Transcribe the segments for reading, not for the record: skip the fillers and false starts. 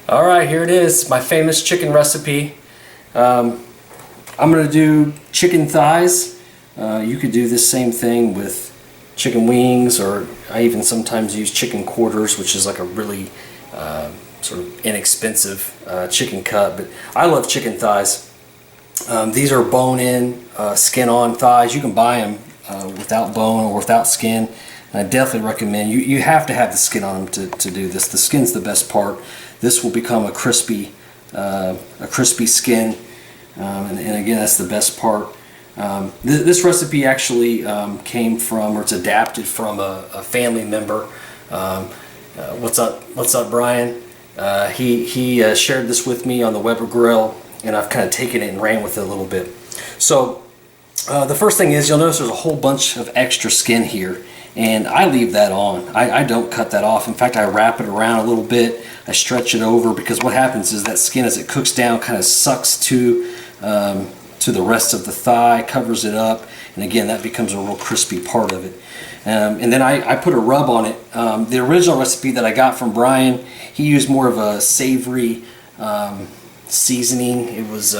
Alright, here it is, my famous chicken recipe. I'm going to do chicken thighs. You could do this same thing with chicken wings, or I even sometimes use chicken quarters, which is like a really sort of inexpensive chicken cut, but I love chicken thighs. These are bone-in, skin-on thighs. You can buy them without bone or without skin. And I definitely recommend, you have to have the skin on them to do this. The skin's the best part. This will become a crispy skin, and again, that's the best part. This recipe actually came from, or it's adapted from a family member. What's up, Brian? He shared this with me on the Weber Grill, and I've kind of taken it and ran with it a little bit. So the first thing is, you'll notice there's a whole bunch of extra skin here, and I leave that on. I don't cut that off. In fact, I wrap it around a little bit. I stretch it over, because what happens is that skin, as it cooks down, kind of sucks to the rest of the thigh, covers it up, and again, that becomes a real crispy part of it. And then I put a rub on it. The original recipe that I got from Brian, he used more of a savory seasoning. It was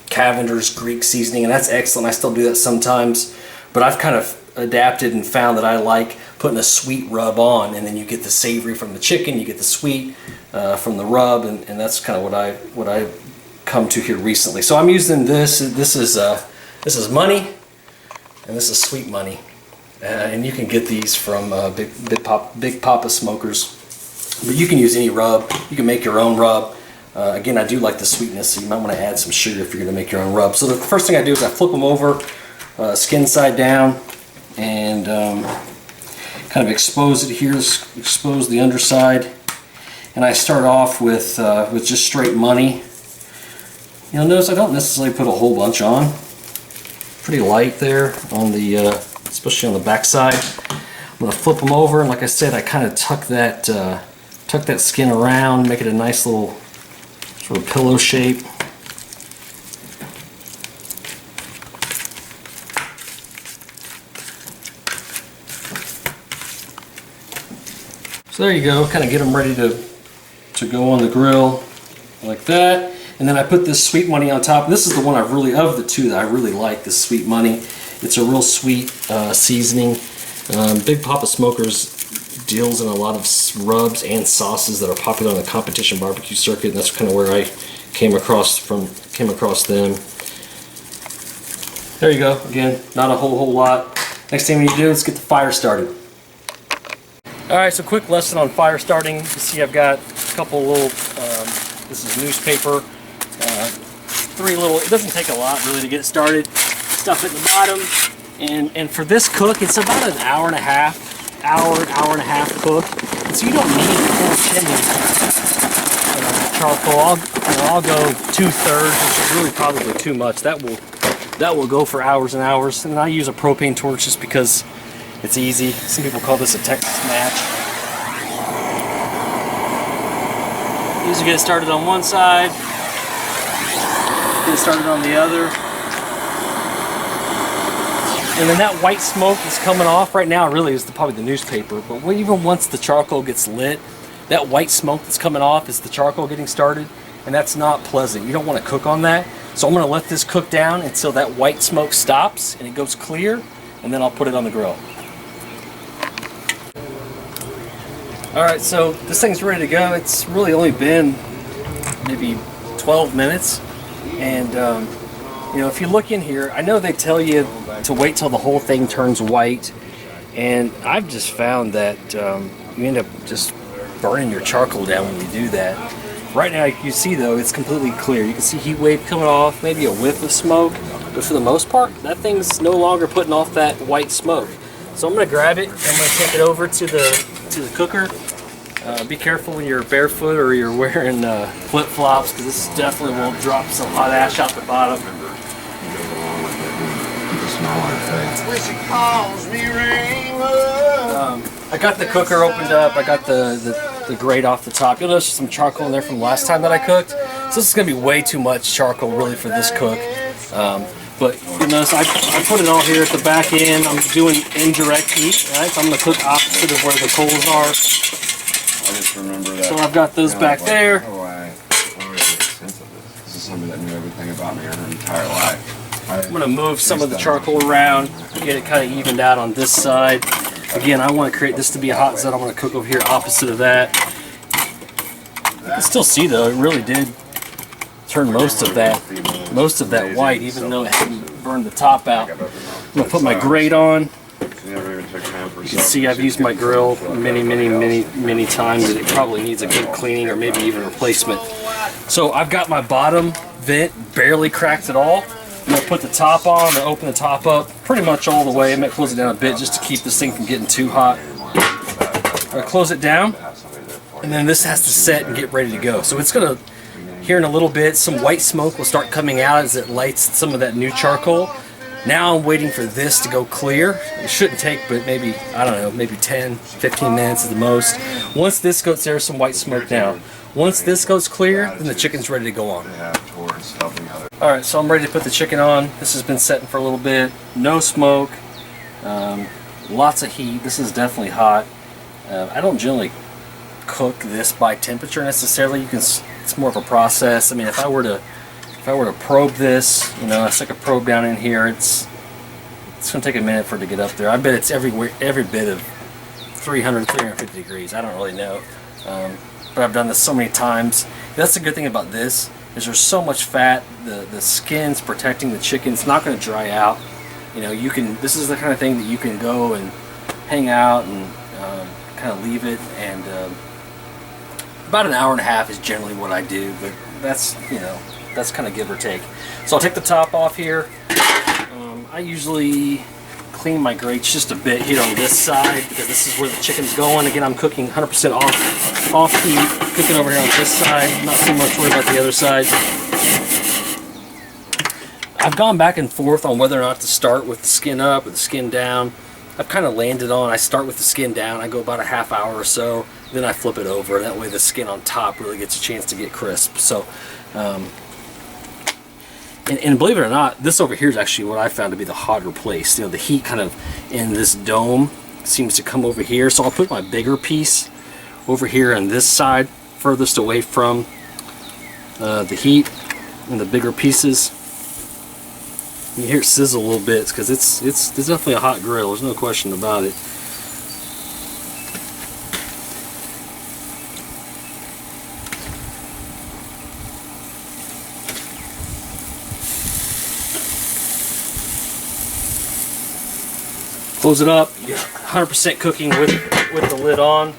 Cavender's Greek seasoning, and that's excellent. I still do that sometimes, but I've kind of adapted and found that I like putting a sweet rub on, and then you get the savory from the chicken, you get the sweet from the rub, and that's kind of what I come to here recently. So I'm using this. This is money, and this is sweet money, and you can get these from Big Papa Smokers, but you can use any rub. You can make your own rub. Again, I do like the sweetness, so you might want to add some sugar if you're going to make your own rub. So the first thing I do is I flip them over, skin side down, and kind of expose it here, expose the underside. And I start off with just straight money. You'll notice I don't necessarily put a whole bunch on. Pretty light there on the, especially on the back side. I'm going to flip them over, and like I said, I kind of tuck that skin around, make it a nice little sort of pillow shape. So there you go, kind of get them ready to go on the grill like that. And then I put this sweet money on top. This is the one of the two that I really like, this sweet money. It's a real sweet seasoning. Big Papa Smokers deals in a lot of rubs and sauces that are popular on the competition barbecue circuit, and that's kind of where I came across them. There you go. Again, not a whole lot. Next thing you do is get the fire started. Alright, so quick lesson on fire starting. You see I've got a couple little, this is newspaper, it doesn't take a lot really to get started. Stuff at the bottom, and for this cook, it's about an hour and a half cook. And so you don't need full chimney charcoal. I'll go 2/3, which is really probably too much. That will go for hours and hours. And I use a propane torch just because it's easy. Some people call this a Texas match. Usually get it started on one side, get it started on the other. And then that white smoke that's coming off right now really is probably the newspaper, but even once the charcoal gets lit, that white smoke that's coming off is the charcoal getting started, and that's not pleasant. You don't want to cook on that. So I'm going to let this cook down until that white smoke stops and it goes clear, and then I'll put it on the grill. Alright, so this thing's ready to go. It's really only been maybe 12 minutes, and you know, if you look in here, I know they tell you to wait till the whole thing turns white, and I've just found that you end up just burning your charcoal down when you do that. Right now, you see though, it's completely clear. You can see heat wave coming off, maybe a whiff of smoke, but for the most part, that thing's no longer putting off that white smoke. So I'm going to grab it, I'm going to take it over to the cooker. Be careful when you're barefoot or you're wearing flip-flops, because this definitely will drop some hot ash out the bottom. I got the cooker opened up, I got the grate off the top. You'll notice some charcoal in there from last time that I cooked. So this is going to be way too much charcoal really for this cook. But you notice I put it all here at the back end. I'm doing indirect heat, right? So I'm going to cook opposite of where the coals are. I just remember that. So I've got those back there. thing about me her entire life. I'm going to move some of the charcoal around, get it kind of evened out on this side. Again, I want to create this to be a hot zone. I'm going to cook over here opposite of that. You can still see though, it really did turn most of that white, even though it hadn't burned the top out. I'm going to put my grate on. You can see I've used my grill many times, and it probably needs a good cleaning or maybe even replacement. So I've got my bottom vent barely cracked at all. I'm going to put the top on. I'm going to open the top up pretty much all the way. I might close it down a bit just to keep this thing from getting too hot. I'm going to close it down, and then this has to set and get ready to go. So it's going to, here in a little bit, some white smoke will start coming out as it lights some of that new charcoal. Now I'm waiting for this to go clear. It shouldn't take but maybe, I don't know, maybe 10, 15 minutes at the most. Once this goes, there's some white smoke now. Once this goes clear, then the chicken's ready to go on. Alright, so I'm ready to put the chicken on. This has been setting for a little bit. No smoke. Lots of heat. This is definitely hot. I don't generally cook this by temperature necessarily. It's more of a process. I mean, if I were to probe this, you know, I stick a probe down in here, it's going to take a minute for it to get up there. I bet it's every bit of 300, 350 degrees. I don't really know. But I've done this so many times. That's the good thing about this, is there's so much fat. The skin's protecting the chicken. It's not going to dry out. You know, this is the kind of thing that you can go and hang out and kind of leave it, and about an hour and a half is generally what I do, but that's, you know, that's kind of give or take. So I'll take the top off here. I usually clean my grates just a bit here on this side because this is where the chicken's going. Again, I'm cooking 100% off heat, cooking over here on this side, not so much worried about the other side. I've gone back and forth on whether or not to start with the skin up or the skin down. I've kind of landed on I start with the skin down. I go about a half hour or so, then I flip it over. That way the skin on top really gets a chance to get crisp. So, and believe it or not, this over here is actually what I found to be the hotter place. You know, the heat kind of in this dome seems to come over here. So I'll put my bigger piece over here on this side, furthest away from the heat, and the bigger pieces. You hear it sizzle a little bit because it's definitely a hot grill. There's no question about it. Close it up. 100% cooking with the lid on.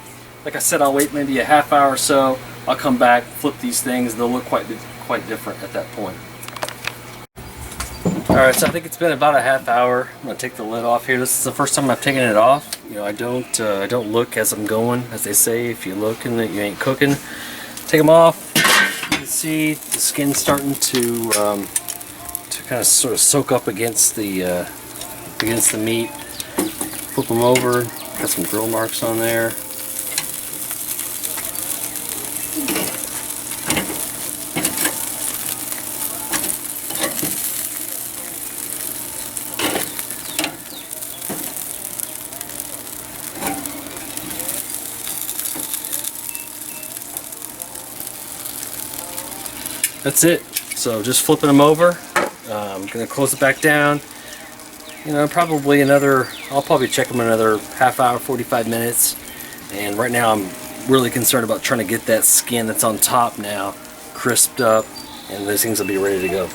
Like I said, I'll wait maybe a half hour or so. I'll come back, flip these things. They'll look quite different at that point. Alright, so I think it's been about a half hour. I'm going to take the lid off here. This is the first time I've taken it off. You know, I don't look as I'm going. As they say, if you look and you ain't cooking. Take them off. You can see the skin starting to kind of sort of soak up against the meat. Flip them over. Got some grill marks on there. That's it. So just flipping them over. I'm gonna close it back down. You know, probably I'll probably check them another half hour, 45 minutes. And right now I'm really concerned about trying to get that skin that's on top now crisped up, and those things will be ready to go.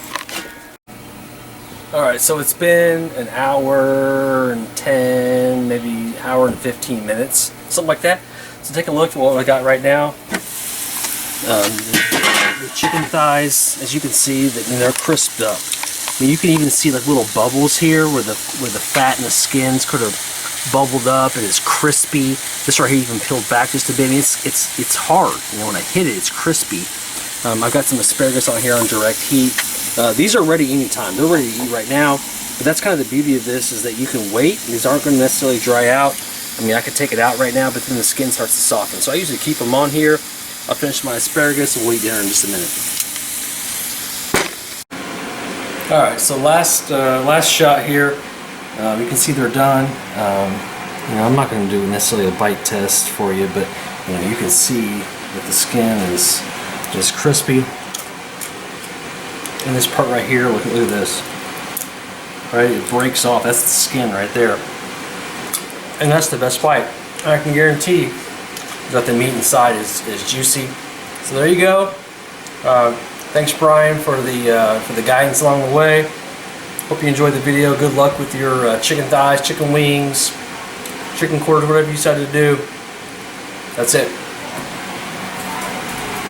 Alright, so it's been an hour and 10, maybe hour and 15 minutes, something like that. So take a look at what I got right now. The chicken thighs, as you can see, they're crisped up. I mean, you can even see like little bubbles here where the fat and the skin's kind of bubbled up and it's crispy. This right here even peeled back just a bit. I mean, it's hard. You know, when I hit it, it's crispy. I've got some asparagus on here on direct heat. These are ready anytime. They're ready to eat right now. But that's kind of the beauty of this, is that you can wait. These aren't going to necessarily dry out. I mean, I could take it out right now, but then the skin starts to soften. So I usually keep them on here. I'll finish my asparagus and we'll eat dinner in just a minute. Alright, so last shot here. You can see they're done. You know, I'm not going to do necessarily a bite test for you, but you know, you can see that the skin is just crispy. in this part right here. Look at this. Right, it breaks off. That's the skin right there, and that's the best bite. I can guarantee that the meat inside is juicy. So there you go. Thanks, Brian, for the guidance along the way. Hope you enjoyed the video. Good luck with your chicken thighs, chicken wings, chicken quarters, whatever you decide to do. That's it.